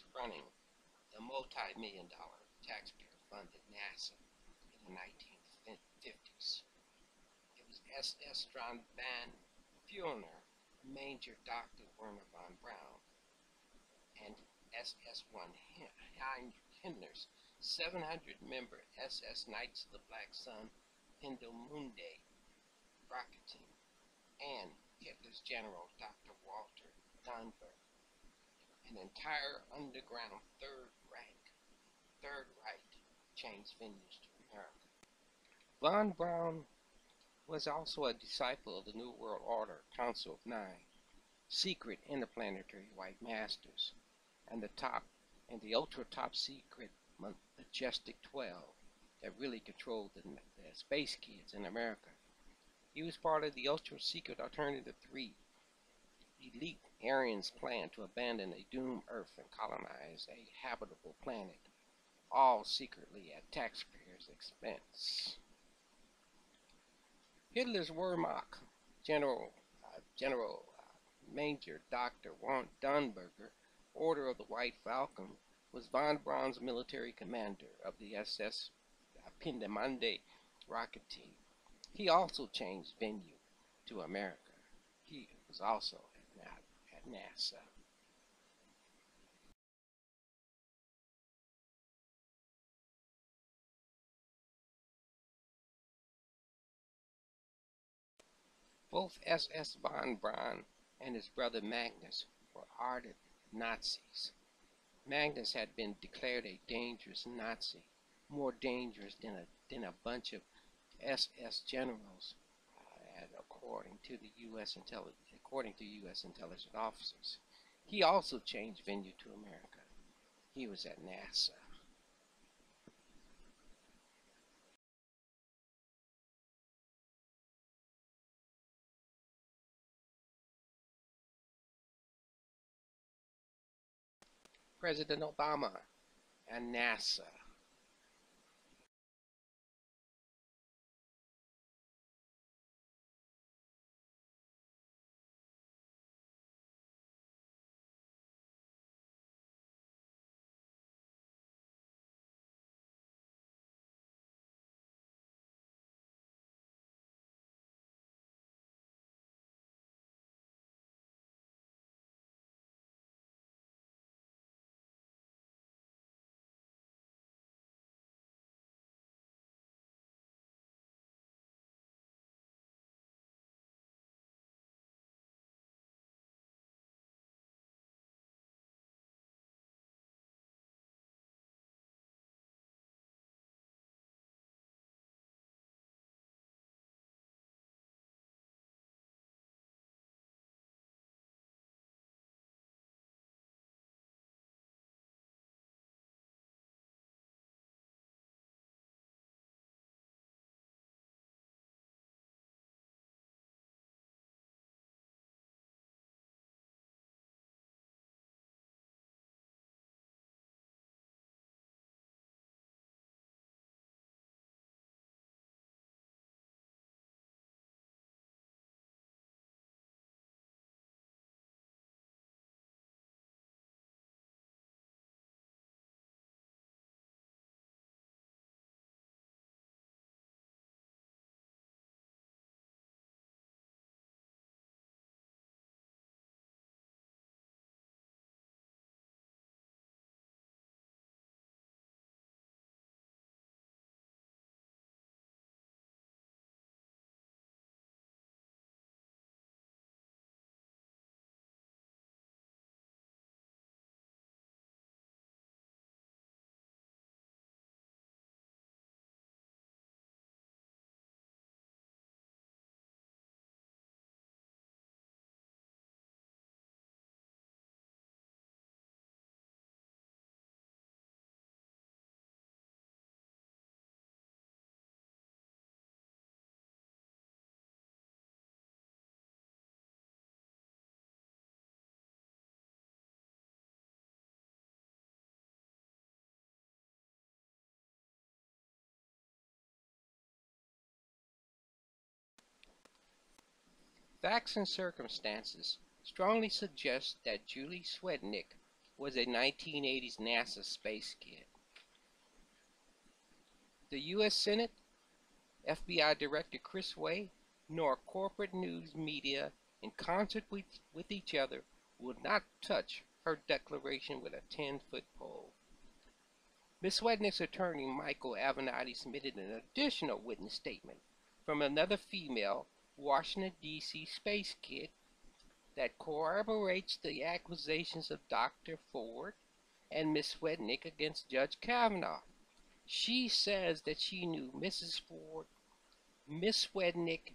was running the multi-million-dollar taxpayer-funded NASA in the 1950s. It was SS Van Fuellner, Major Dr. Werner von Braun, and SS-1 Hindner's 700-member SS Knights of the Black Sun Pendelmunde rocket team, and Hitler's General Dr. Walter Dunberg, an entire underground Third Reich changed venues to America. Von Braun was also a disciple of the New World Order Council of Nine, secret interplanetary white masters, and the ultra top secret Majestic 12 that really controlled the Spacekids in America. He was part of the ultra secret Alternative 3, elite Aryans' plan to abandon a doomed Earth and colonize a habitable planet, all secretly at taxpayers' expense. Hitler's Wehrmacht General Major Dr. Dunberger, Order of the White Falcon, was von Braun's military commander of the SS Pendelmunde rocket team. He also changed venue to America. He was also at NASA. Both SS von Braun and his brother Magnus were ardent Nazis. Magnus had been declared a dangerous Nazi, more dangerous than a bunch of SS generals, according to U.S. intelligence officers. He also changed venue to America. He was at NASA. President Obama and NASA. Facts and circumstances strongly suggest that Julie Swetnick was a 1980s NASA space kid. The U.S. Senate, FBI Director Chris Wray, nor corporate news media, in concert with each other, would not touch her declaration with a 10-foot pole. Ms. Swetnick's attorney, Michael Avenatti, submitted an additional witness statement from another female Washington, D.C. space kid that corroborates the accusations of Dr. Ford and Ms. Swetnick against Judge Kavanaugh. She says that she knew Mrs. Ford, Miss Swetnick,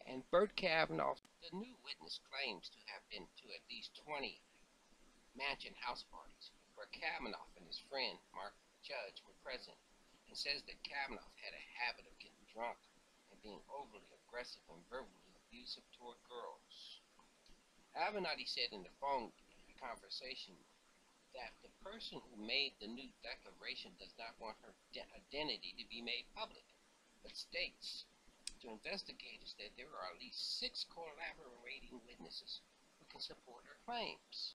and Bert Kavanaugh. The new witness claims to have been to at least 20 mansion house parties where Kavanaugh and his friend Mark Judge were present, and says that Kavanaugh had a habit of getting drunk and being overly aggressive and verbally abusive toward girls. Avenatti said in the phone conversation that the person who made the new declaration does not want her identity to be made public, but states to investigators that there are at least 6 collaborating witnesses who can support her claims.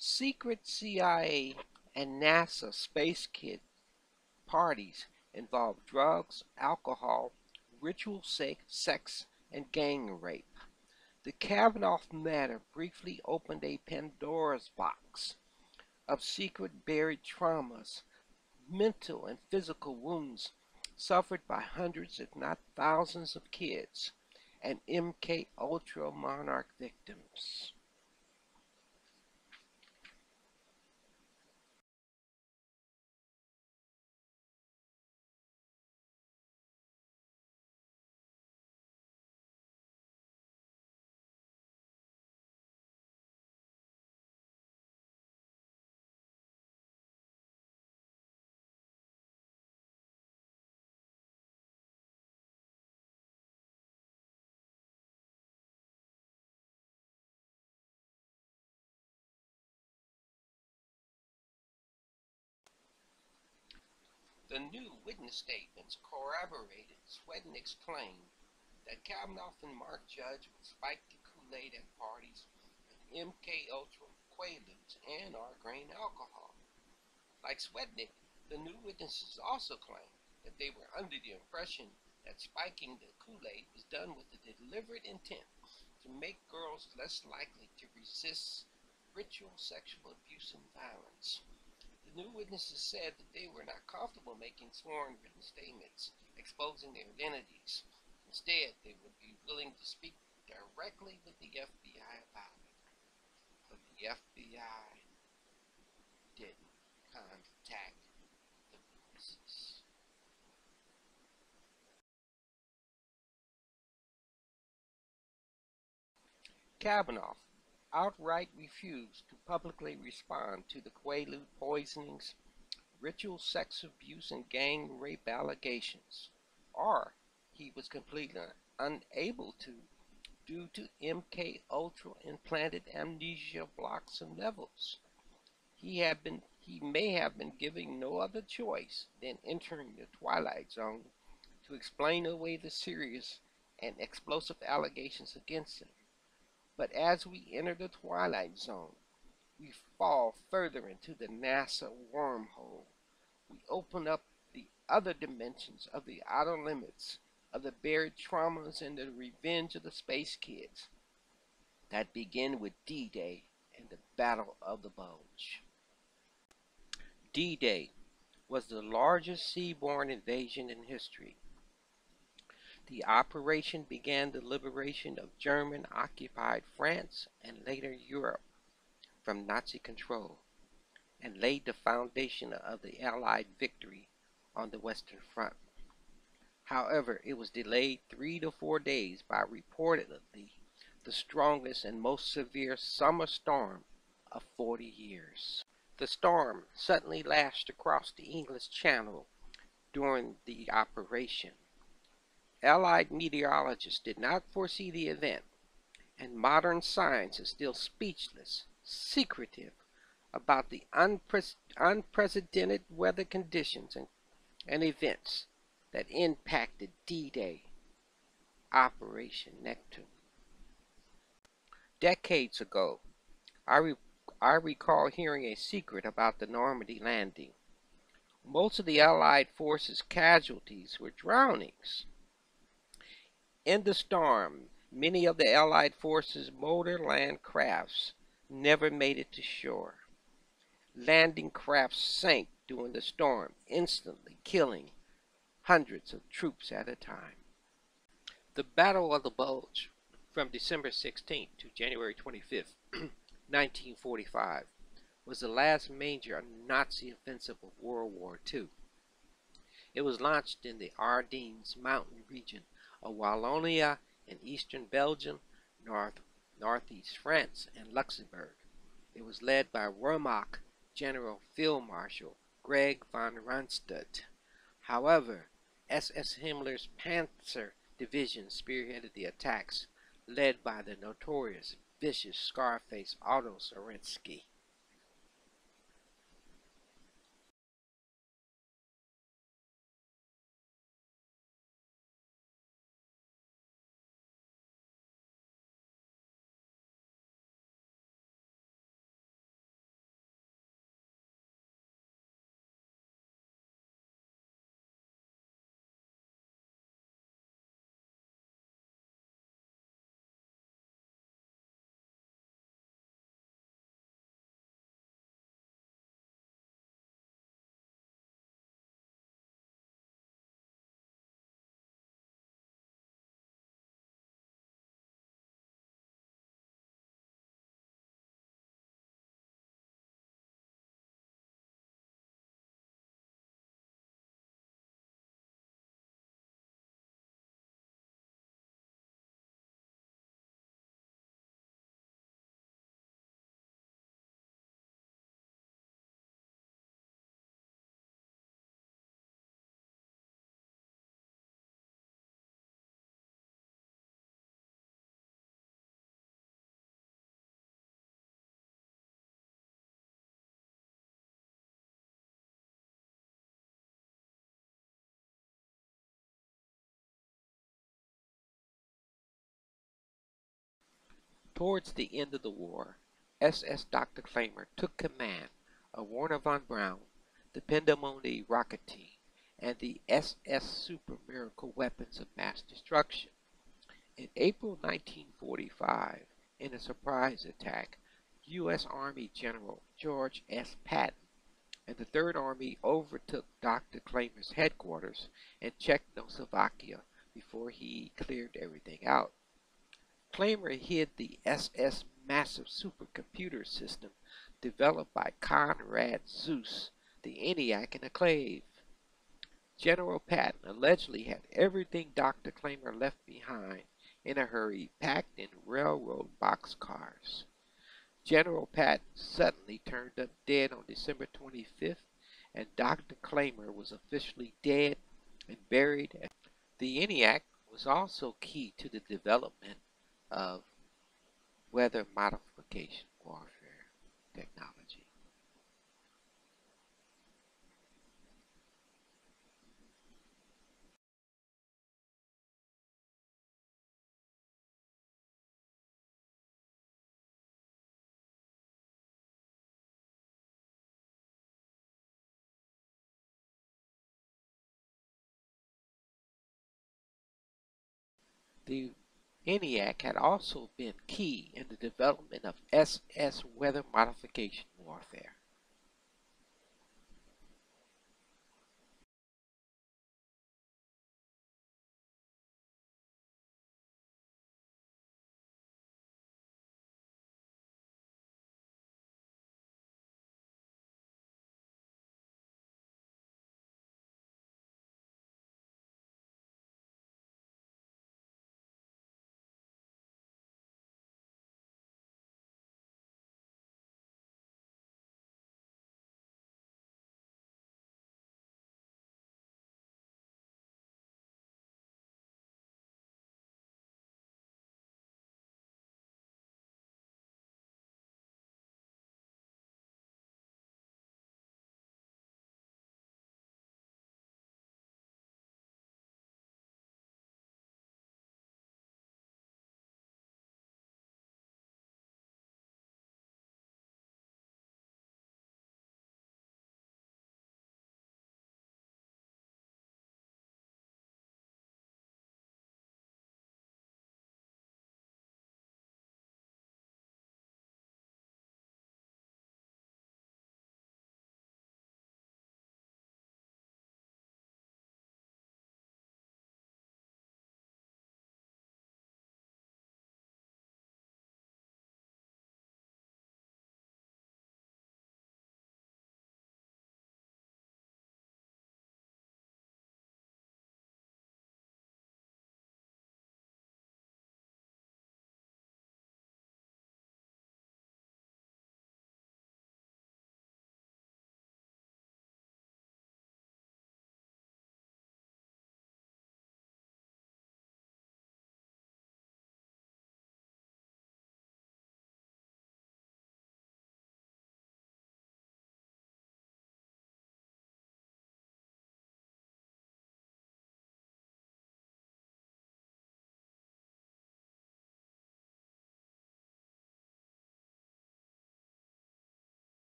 Secret CIA and NASA space kid parties involve drugs, alcohol, ritual sex, and gang rape. The Kavanaugh matter briefly opened a Pandora's box of secret buried traumas, mental and physical wounds suffered by hundreds, if not thousands, of kids and MK Ultra monarch victims. The new witness statements corroborated Swetnick's claim that Kavanaugh and Mark Judge would spike the Kool-Aid at parties with MK Ultra Quaaludes and or grain alcohol. Like Swetnick, the new witnesses also claim that they were under the impression that spiking the Kool-Aid was done with the deliberate intent to make girls less likely to resist ritual sexual abuse and violence. The new witnesses said that they were not comfortable making sworn written statements exposing their identities. Instead, they would be willing to speak directly with the FBI about it. But the FBI didn't contact the witnesses. Kavanaugh outright refused to publicly respond to the Quaalude poisonings, ritual sex abuse, and gang rape allegations, or he was completely unable to due to MK Ultra implanted amnesia blocks and levels. He may have been given no other choice than entering the Twilight Zone to explain away the serious and explosive allegations against him. But as we enter the Twilight Zone, we fall further into the NASA wormhole. We open up the other dimensions of the outer limits of the buried traumas and the revenge of the space kids that begin with D-Day and the Battle of the Bulge. D-Day was the largest seaborne invasion in history. The operation began the liberation of German-occupied France and later Europe from Nazi control, and laid the foundation of the Allied victory on the Western Front. However, it was delayed 3 to 4 days by reportedly the strongest and most severe summer storm of 40 years. The storm suddenly lashed across the English Channel during the operation. Allied meteorologists did not foresee the event, and modern science is still speechless, secretive about the unprecedented weather conditions and events that impacted D-Day, Operation Neptune. Decades ago, I recall hearing a secret about the Normandy landing. Most of the Allied forces' casualties were drownings. In the storm, many of the Allied forces' motor land crafts never made it to shore. Landing crafts sank during the storm, instantly killing hundreds of troops at a time. The Battle of the Bulge, from December 16th to January 25th, 1945, was the last major Nazi offensive of World War II. It was launched in the Ardennes mountain region of Wallonia in eastern Belgium, northeast France, and Luxembourg. It was led by Wehrmacht General Field Marshal Greg von Rundstedt. However, SS Himmler's Panzer Division spearheaded the attacks, led by the notorious, vicious Scarface Otto Kerensky. Towards the end of the war, SS Dr. Kramer took command of Warner von Braun, the Pendlebury rocket team, and the SS Super Miracle weapons of mass destruction. In April 1945, in a surprise attack, U.S. Army General George S. Patton and the Third Army overtook Dr. Kramer's headquarters in Czechoslovakia before he cleared everything out. Kramer hid the SS massive supercomputer system developed by Conrad Zuse, the ENIAC, in a cave. General Patton allegedly had everything Dr. Kramer left behind in a hurry packed in railroad boxcars. General Patton suddenly turned up dead on December 25th, and Dr. Kramer was officially dead and buried. The ENIAC was also key to the development of weather modification warfare technology. The ENIAC had also been key in the development of SS weather modification warfare.